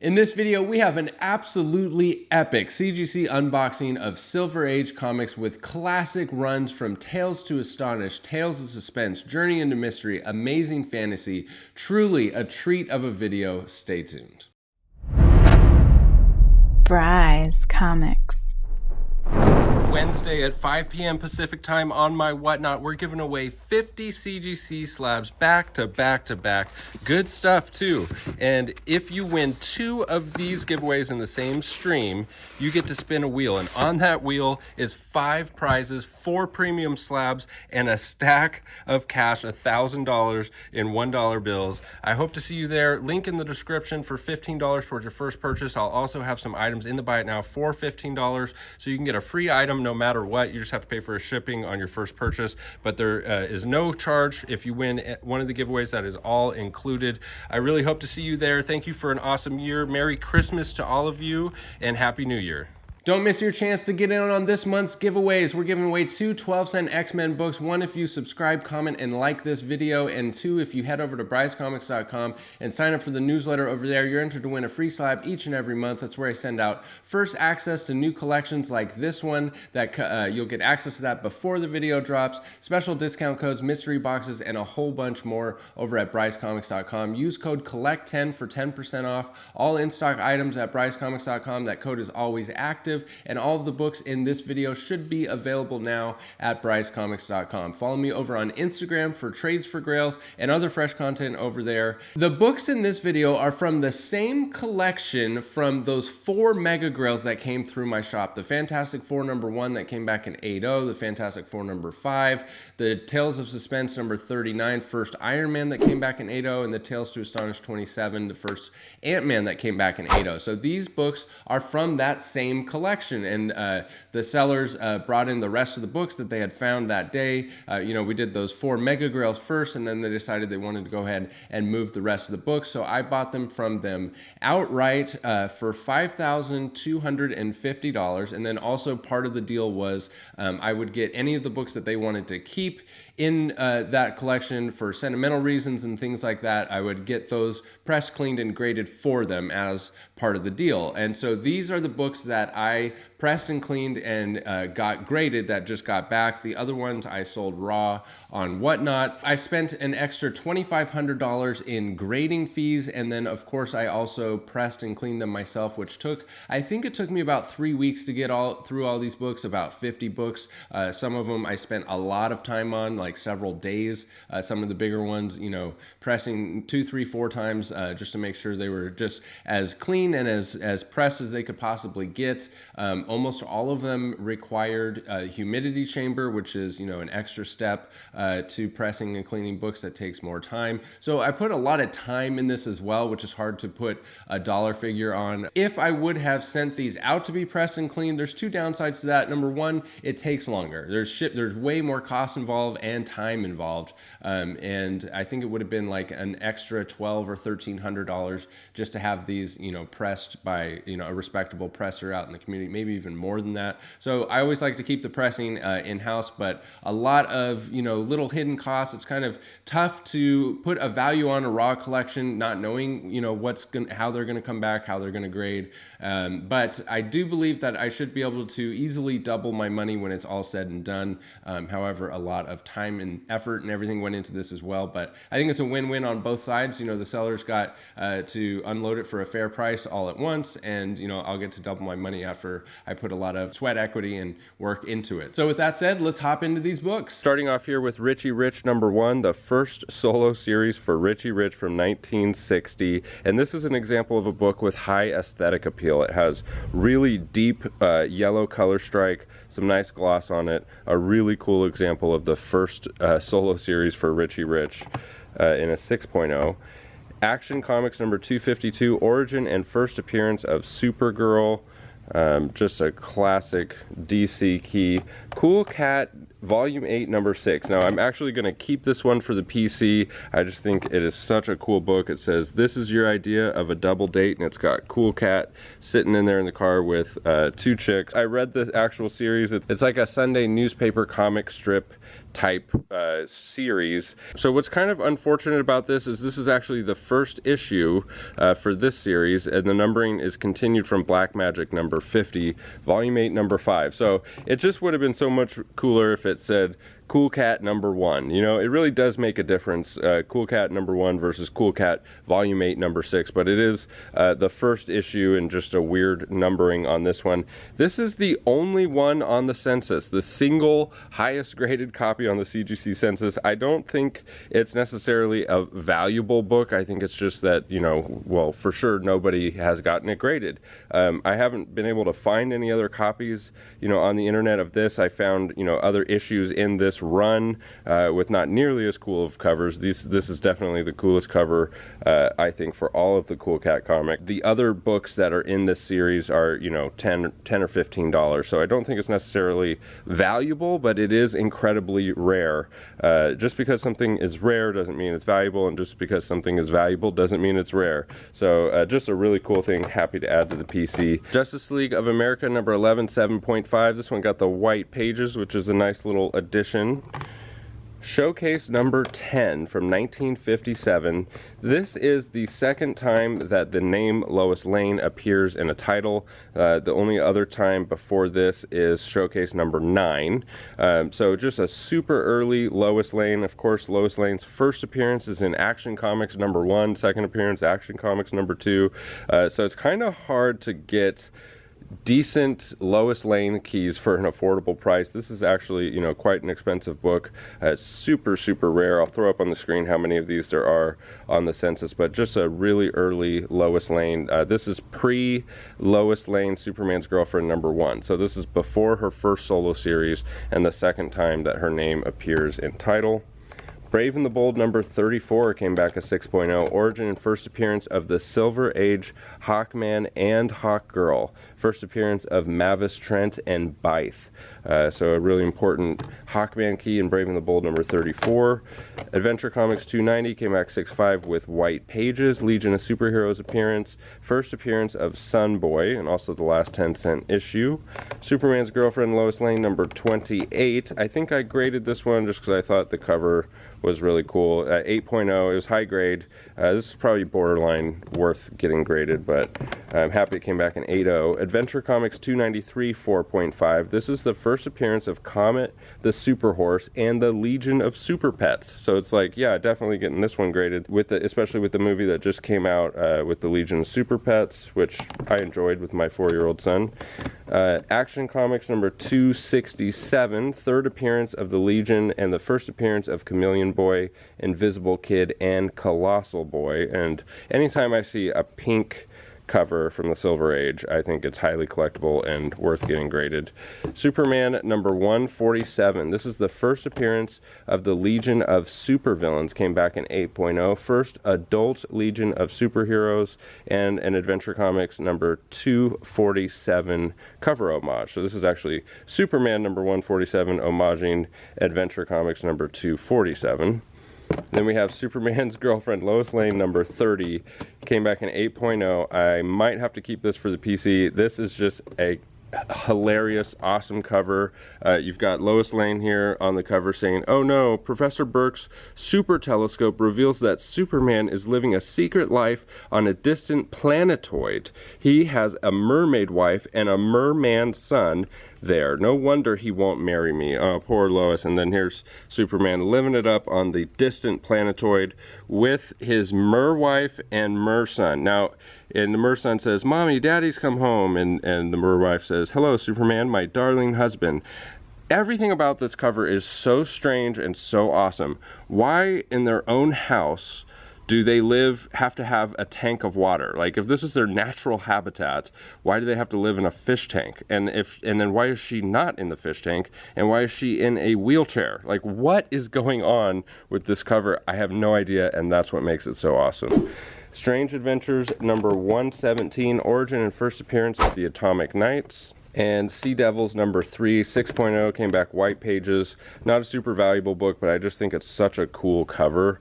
In this video, we have an absolutely epic CGC unboxing of Silver Age comics with classic runs from Tales to Astonish, Tales of Suspense, Journey into Mystery, Amazing Fantasy. Truly a treat of a video. Stay tuned. Bry's Comics. Wednesday at 5 p.m. Pacific time on my Whatnot, we're giving away 50 CGC slabs back to back to back. Good stuff too. And if you win 2 of these giveaways in the same stream, you get to spin a wheel. And on that wheel is 5 prizes, 4 premium slabs, and a stack of cash, $1,000 in $1 bills. I hope to see you there. Link in the description for $15 towards your first purchase. I'll also have some items in the Buy It Now for $15, so you can get a free item no matter what. You just have to pay for shipping on your first purchase, but there is no charge if you win one of the giveaways. That is all included. I really hope to see you there. Thank you for an awesome year. Merry Christmas to all of you, and Happy New Year. Don't miss your chance to get in on this month's giveaways. We're giving away 2 12-cent X-Men books. 1 if you subscribe, comment, and like this video, and 2 if you head over to bryscomics.com and sign up for the newsletter over there. You're entered to win a free slab each and every month. That's where I send out first access to new collections like this one. That you'll get access to that before the video drops. Special discount codes, mystery boxes, and a whole bunch more over at bryscomics.com. Use code COLLECT10 for 10% off all in-stock items at bryscomics.com. That code is always active. And all of the books in this video should be available now at bryscomics.com. Follow me over on Instagram for Trades for Grails and other fresh content over there. The books in this video are from the same collection from those 4 Mega Grails that came through my shop. The Fantastic Four #1 that came back in 8.0, the Fantastic Four #5, the Tales of Suspense #39, first Iron Man that came back in 8.0, and the Tales to Astonish 27, the first Ant-Man that came back in 8.0. So these books are from that same collection. And the sellers brought in the rest of the books that they had found that day. We did those 4 Mega Grails first, and then they decided they wanted to go ahead and move the rest of the books. So I bought them from them outright for $5,250. And then also part of the deal was I would get any of the books that they wanted to keep in that collection for sentimental reasons and things like that. I would get those pressed, cleaned, and graded for them as part of the deal. And so these are the books that I pressed and cleaned and got graded that just got back. The other ones I sold raw on Whatnot. I spent an extra $2,500 in grading fees, and then of course I also pressed and cleaned them myself, which I think it took me about 3 weeks to get through all these books, about 50 books. Some of them I spent a lot of time on, like several days. Some of the bigger ones, pressing 2, 3, 4 times just to make sure they were just as clean and as pressed as they could possibly get. Almost all of them required a humidity chamber, which is, an extra step to pressing and cleaning books that takes more time. So I put a lot of time in this as well, which is hard to put a dollar figure on. If I would have sent these out to be pressed and cleaned, there's 2 downsides to that. Number 1, it takes longer. There's way more cost involved and time involved. And I think it would have been like an extra $1,200 or $1,300 just to have these, pressed by, a respectable presser out in the community, maybe even more than that. So I always like to keep the pressing in-house, but a lot of, little hidden costs. It's kind of tough to put a value on a raw collection, not knowing, how they're going to come back, how they're going to grade. But I do believe that I should be able to easily double my money when it's all said and done. However, a lot of time and effort and everything went into this as well, but I think it's a win-win on both sides. The sellers got to unload it for a fair price all at once, and I'll get to double my money after I put a lot of sweat equity and work into it. So with that said, let's hop into these books. Starting off here with Richie Rich #1, the first solo series for Richie Rich from 1960. And this is an example of a book with high aesthetic appeal. It has really deep yellow color strike, some nice gloss on it, a really cool example of the first solo series for Richie Rich in a 6.0. Action Comics #252, origin and first appearance of Supergirl. Just a classic DC key. Cool Cat Volume 8 #6. Now I'm actually going to keep this one for the PC. I just think it is such a cool book. It says, "This is your idea of a double date," and it's got Cool Cat sitting in there in the car with 2 chicks. I read the actual series. It's like a Sunday newspaper comic strip type series. So what's kind of unfortunate about this is actually the first issue for this series, and the numbering is continued from Black Magic number 50, volume 8, number 5. So it just would have been so much cooler if it said Cool Cat number 1. You know, it really does make a difference. Cool Cat number 1 versus Cool Cat volume 8 number 6, but it is the first issue and just a weird numbering on this one. This is the only one on the census, the single highest graded copy on the CGC census. I don't think it's necessarily a valuable book. I think it's just that, you know, well, for sure nobody has gotten it graded. I haven't been able to find any other copies, you know, on the internet of this. I found, you know, other issues in this run with not nearly as cool of covers. This is definitely the coolest cover, I think, for all of the Cool Cat comic. The other books that are in this series are, you know, $10 or $15, so I don't think it's necessarily valuable, but it is incredibly rare. Just because something is rare doesn't mean it's valuable, and just because something is valuable doesn't mean it's rare. So just a really cool thing, happy to add to the PC. Justice League of America number 11, 7.5. This one got the white pages, which is a nice little addition. Showcase number 10 from 1957. This is the second time that the name Lois Lane appears in a title. The only other time before this is Showcase number 9. So just a super early Lois Lane. Of course, Lois Lane's first appearance is in Action Comics number 1, second appearance Action Comics number 2. So it's kind of hard to get decent Lois Lane keys for an affordable price. This is actually, you know, quite an expensive book. It's super rare. I'll throw up on the screen how many of these there are on the census, but just a really early Lois Lane. This is pre Lois Lane, Superman's Girlfriend number 1. So this is before her first solo series and the second time that her name appears in title. Brave and the Bold number 34 came back a 6.0. Origin and first appearance of the Silver Age Hawkman and Hawkgirl. First appearance of Mavis Trent and Bythe. So a really important Hawkman key in Brave and the Bold number 34. Adventure Comics 290 came back 6.5 with white pages. Legion of Superheroes appearance. First appearance of Sunboy, and also the last 10-cent issue. Superman's Girlfriend Lois Lane number 28. I think I graded this one just because I thought the cover was really cool. 8.0, it was high grade. This is probably borderline worth getting graded, but I'm happy it came back in 8.0. Adventure Comics 293, 4.5. This is the first appearance of Comet the Super Horse and the Legion of Super Pets. So it's like, yeah, definitely getting this one graded, with the, especially with the movie that just came out with the Legion of Super Pets, which I enjoyed with my 4-year-old son. Action Comics number 267, third appearance of the Legion and the first appearance of Chameleon Boy, Invisible Kid, and Colossal Boy. And anytime I see a pink cover from the Silver Age, I think it's highly collectible and worth getting graded. Superman number 147. This is the first appearance of the Legion of Supervillains, came back in 8.0. First adult Legion of Superheroes, and an Adventure Comics number 247 cover homage. So this is actually Superman number 147 homaging Adventure Comics number 247. Then we have Superman's Girlfriend Lois Lane number 30, came back in 8.0. I might have to keep this for the PC. This is just a hilarious, awesome cover. You've got Lois Lane here on the cover saying, "Oh no, Professor Burke's super telescope reveals that Superman is living a secret life on a distant planetoid. He has a mermaid wife and a merman son there. No wonder he won't marry me." Oh, poor Lois. And then here's Superman living it up on the distant planetoid with his mer wife and mer son. Now, and the mer son says, "Mommy, Daddy's come home." And the mer wife says, "Hello, Superman, my darling husband." Everything about this cover is so strange and so awesome. Why in their own house do they have to have a tank of water? Like, if this is their natural habitat, why do they have to live in a fish tank? And then why is she not in the fish tank? And why is she in a wheelchair? Like, what is going on with this cover? I have no idea, and that's what makes it so awesome. Strange Adventures number 117, origin and first appearance of the Atomic Knights. And Sea Devils number 3, 6.0, came back white pages. Not a super valuable book, but I just think it's such a cool cover.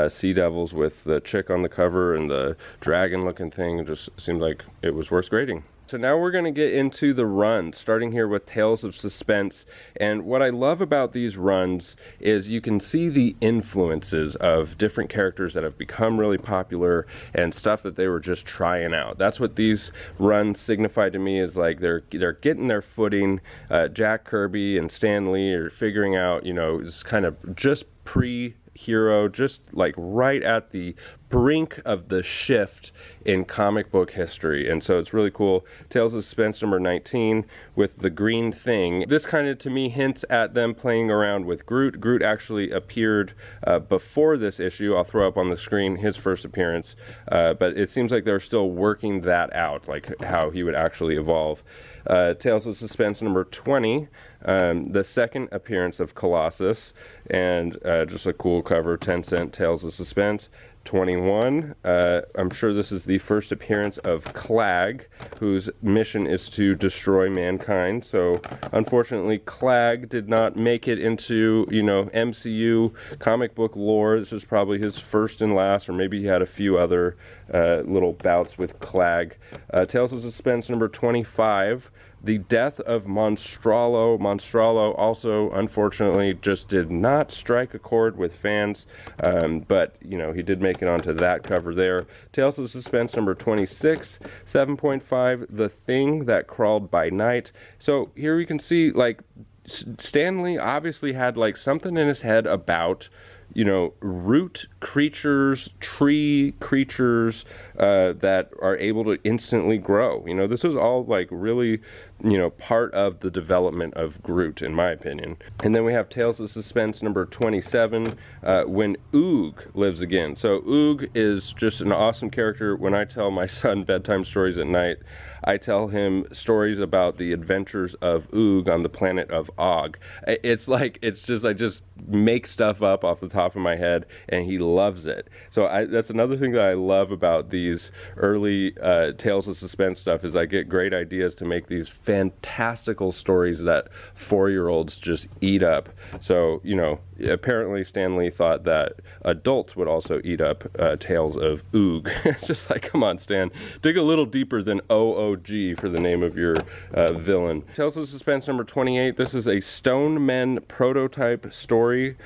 Sea Devils with the chick on the cover and the dragon looking thing, it just seemed like it was worth grading. So now we're going to get into the runs, starting here with Tales of Suspense. And what I love about these runs is you can see the influences of different characters that have become really popular and stuff that they were just trying out. That's what these runs signify to me, is like they're getting their footing. Jack Kirby and Stan Lee are figuring out, it's kind of just pre-hero, just like right at the brink of the shift in comic book history. And so it's really cool. Tales of Suspense number 19 with the green thing. This kind of to me hints at them playing around with Groot. Groot actually appeared before this issue. I'll throw up on the screen his first appearance, but it seems like they're still working that out, like how he would actually evolve. Tales of Suspense number 20, the second appearance of Colossus, and just a cool cover, 10-cent Tales of Suspense. 21, I'm sure this is the first appearance of Clag, whose mission is to destroy mankind. So unfortunately Clag did not make it into, MCU comic book lore. This is probably his first and last, or maybe he had a few other little bouts with Clag. Tales of Suspense number 25, the death of Monstralo. Monstralo also, unfortunately, just did not strike a chord with fans, but, he did make it onto that cover there. Tales of Suspense number 26, 7.5, The Thing That Crawled by Night. So here we can see, Stan Lee obviously had, something in his head about root creatures, tree creatures that are able to instantly grow. This is all really, part of the development of Groot, in my opinion. And then we have Tales of Suspense number 27, when Oog lives again. So Oog is just an awesome character. When I tell my son bedtime stories at night, I tell him stories about the adventures of Oog on the planet of Og. I just make stuff up off the top of my head, and he loves it. So that's another thing that I love about these early Tales of Suspense stuff, is I get great ideas to make these fantastical stories that 4-year-olds just eat up. So, apparently Stan Lee thought that adults would also eat up Tales of Oog. It's just like, come on, Stan, dig a little deeper than OOG for the name of your villain. Tales of Suspense number 28. This is a Stone Men prototype story.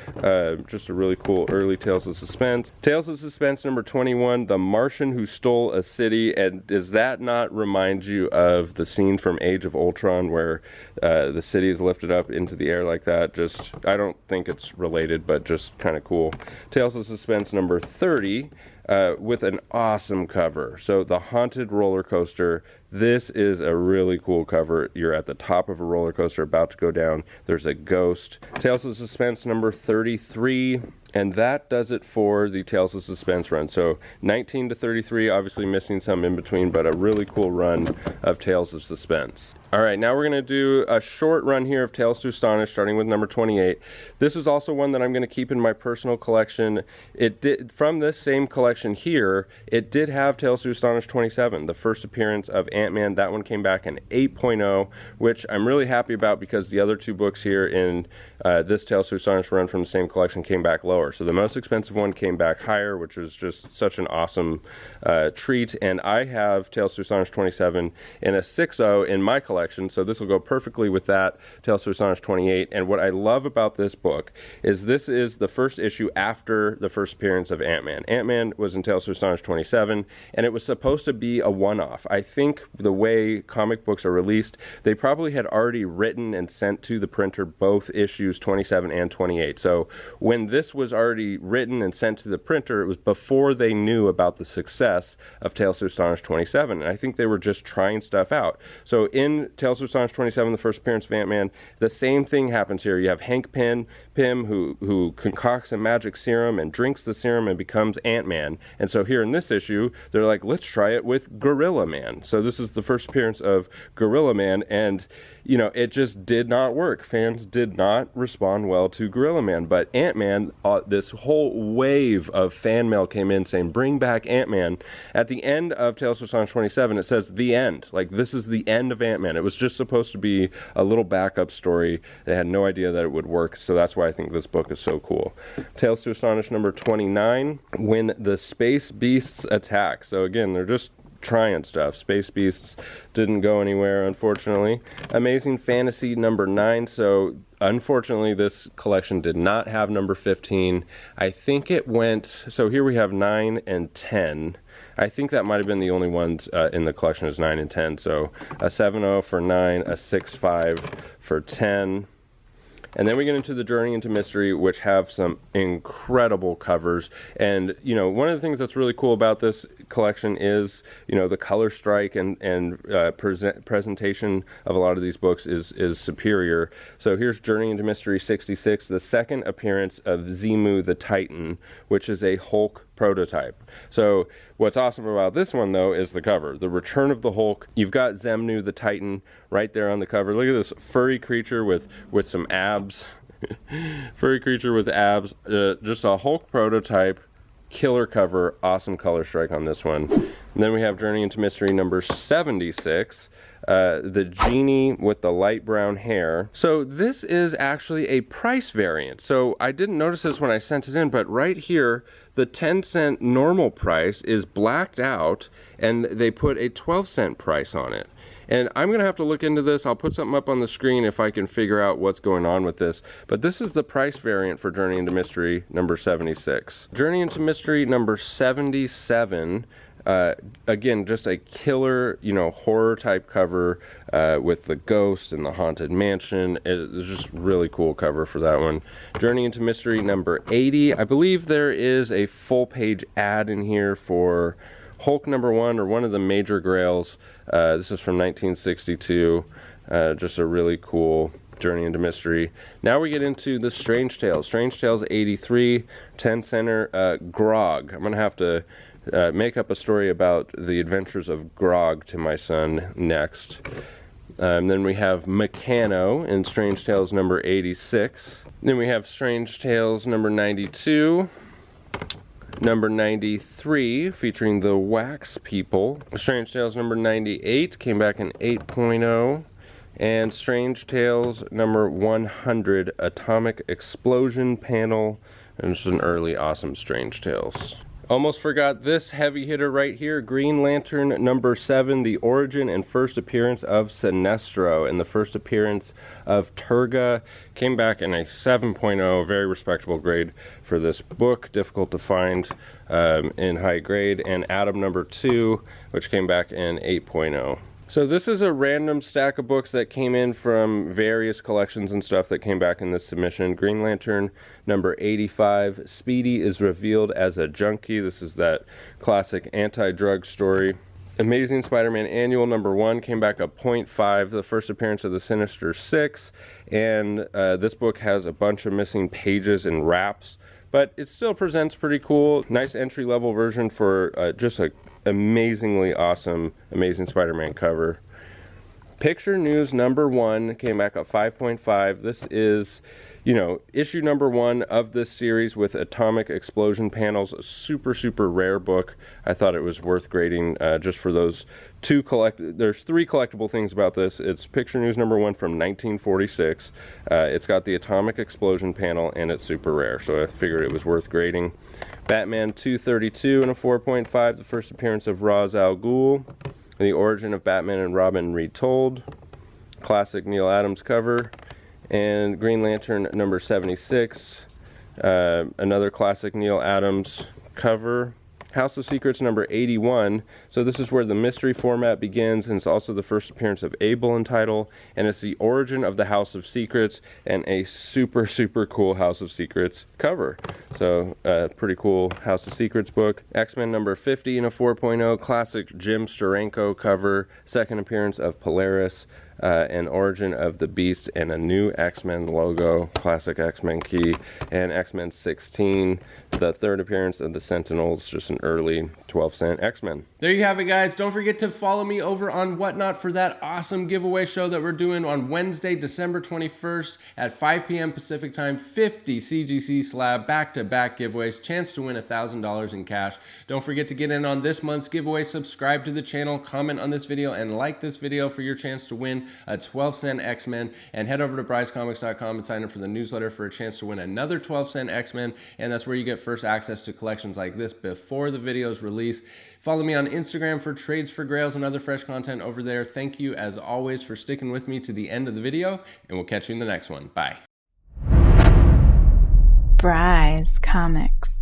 Just a really cool early Tales of Suspense. Tales of Suspense number 21, The Martian Who Stole a City. And does that not remind you of the scene from Age of Ultron where the city is lifted up into the air like that? Just, I don't think it's related, but just kind of cool. Tales of Suspense number 30, with an awesome cover. So The Haunted Roller Coaster. This is a really cool cover. You're at the top of a roller coaster about to go down. There's a ghost. Tales of Suspense number 33. And that does it for the Tales of Suspense run. So 19 to 33, obviously missing some in between, but a really cool run of Tales of Suspense. All right, now we're going to do a short run here of Tales to Astonish, starting with number 28. This is also one that I'm going to keep in my personal collection. It did, from this same collection here, it did have Tales to Astonish 27, the first appearance of Ant-Man. That one came back an 8.0, which I'm really happy about because the other two books here in this Tales to Astonish run from the same collection came back lower. So the most expensive one came back higher, which was just such an awesome treat. And I have Tales to Astonish 27 in a 6.0 in my collection. So this will go perfectly with that Tales to Astonish 28. And what I love about this book is this is the first issue after the first appearance of Ant-Man. Ant-Man was in Tales to Astonish 27, and it was supposed to be a one-off. I think the way comic books are released, they probably had already written and sent to the printer both issues 27 and 28. So when this was already written and sent to the printer, it was before they knew about the success of Tales to Astonish 27. And I think they were just trying stuff out. So in Tales to Astonish 27, the first appearance of Ant-Man, the same thing happens here. You have Hank Pym who concocts a magic serum and drinks the serum and becomes Ant-Man. And so here in this issue, they're like, let's try it with Gorilla Man. So this is the first appearance of Gorilla Man, and it just did not work. Fans did not respond well to Gorilla Man. But Ant-Man, this whole wave of fan mail came in saying, bring back Ant-Man. At the end of Tales to Astonish 27, it says the end. Like, this is the end of Ant-Man. It was just supposed to be a little backup story. They had no idea that it would work, so that's why I think this book is so cool. Tales to Astonish number 29, When the Space Beasts Attack. So again, they're just trying stuff. Space Beasts didn't go anywhere, unfortunately. Amazing Fantasy number 9. So unfortunately, this collection did not have number 15. I think it went, so here we have 9 and 10. I think that might have been the only ones in the collection is 9 and 10. So a 7.0 for 9, a 6.5 for 10. And then we get into the Journey into Mystery, which have some incredible covers. And, you know, one of the things that's really cool about this collection is, you know, the color strike and presentation of a lot of these books is superior. So here's Journey into Mystery 66, the second appearance of Zemu the Titan, which is a Hulk prototype. So what's awesome about this one, though, is the cover. The Return of the Hulk. You've got Zemu the Titan right there on the cover. Look at this furry creature with some abs. Furry creature with abs. Just a Hulk prototype. Killer cover. Awesome color strike on this one. And then we have Journey into Mystery number 76. The genie with the light brown hair. So this is actually a price variant. So I didn't notice this when I sent it in, but right here, the 10-cent normal price is blacked out and they put a 12-cent price on it. And I'm going to have to look into this. I'll put something up on the screen if I can figure out what's going on with this. But this is the price variant for Journey into Mystery number 76. Journey into Mystery number 77. Again, just a killer, you know, horror type cover with the ghost and the haunted mansion. It's just really cool cover for that one. Journey into Mystery number 80. I believe there is a full page ad in here for Hulk number 1, or one of the major grails. This is from 1962. Just a really cool Journey into Mystery. Now we get into the Strange Tales. Strange Tales 83, 10 center, Grog. I'm going to have to make up a story about the adventures of Grog to my son next. Then we have Meccano in Strange Tales number 86. Then we have Strange Tales number 92. Number 93, featuring the Wax People. Strange Tales number 98 came back in 8.0. And Strange Tales number 100, Atomic Explosion Panel. And it's an early awesome Strange Tales. Almost forgot this heavy hitter right here, Green Lantern number 7, the origin and first appearance of Sinestro, and the first appearance of Turga. Came back in a 7.0, very respectable grade for this book, difficult to find in high grade, and Atom number 2, which came back in 8.0. So this is a random stack of books that came in from various collections and stuff that came back in this submission. Green Lantern number 85, Speedy is revealed as a junkie. This is that classic anti-drug story. Amazing Spider-Man Annual number 1 came back a 0.5, the first appearance of the Sinister Six, and this book has a bunch of missing pages and wraps, but it still presents pretty cool. Nice entry-level version for just a amazingly awesome Amazing Spider-Man cover. Picture News number 1 came back at 5.5. This is, you know, issue number 1 of this series with Atomic Explosion Panels. A super, super rare book. I thought it was worth grading just for those two there's 3 collectible things about this. It's Picture News number 1 from 1946. It's got the Atomic Explosion Panel and it's super rare, so I figured it was worth grading. Batman 232 and a 4.5, the first appearance of Ra's al Ghul. The origin of Batman and Robin retold. Classic Neil Adams cover. And Green Lantern number 76, another classic Neil Adams cover. House of Secrets number 81. So this is where the mystery format begins, and it's also the first appearance of Abel in title, and it's the origin of the House of Secrets, and a super, super cool House of Secrets cover. So pretty cool House of Secrets book. X-Men number 50 in a 4.0, classic Jim Steranko cover, second appearance of Polaris, an origin of the Beast, and a new X-Men logo, classic X-Men key, and X-Men 16, the third appearance of the Sentinels, just an early 12-cent X-Men. There you have it, guys. Don't forget to follow me over on Whatnot for that awesome giveaway show that we're doing on Wednesday, December 21st at 5 p.m. Pacific time. 50 CGC slab back-to-back giveaways, chance to win $1,000 in cash. Don't forget to get in on this month's giveaway. Subscribe to the channel, comment on this video, and like this video for your chance to win a 12-cent X-Men, and head over to brycecomics.com and sign up for the newsletter for a chance to win another 12-cent X-Men, and that's where you get first access to collections like this before the videos release. Follow me on Instagram for trades for grails and other fresh content over there. Thank you as always for sticking with me to the end of the video, and we'll catch you in the next one. Bye. Bry's Comics.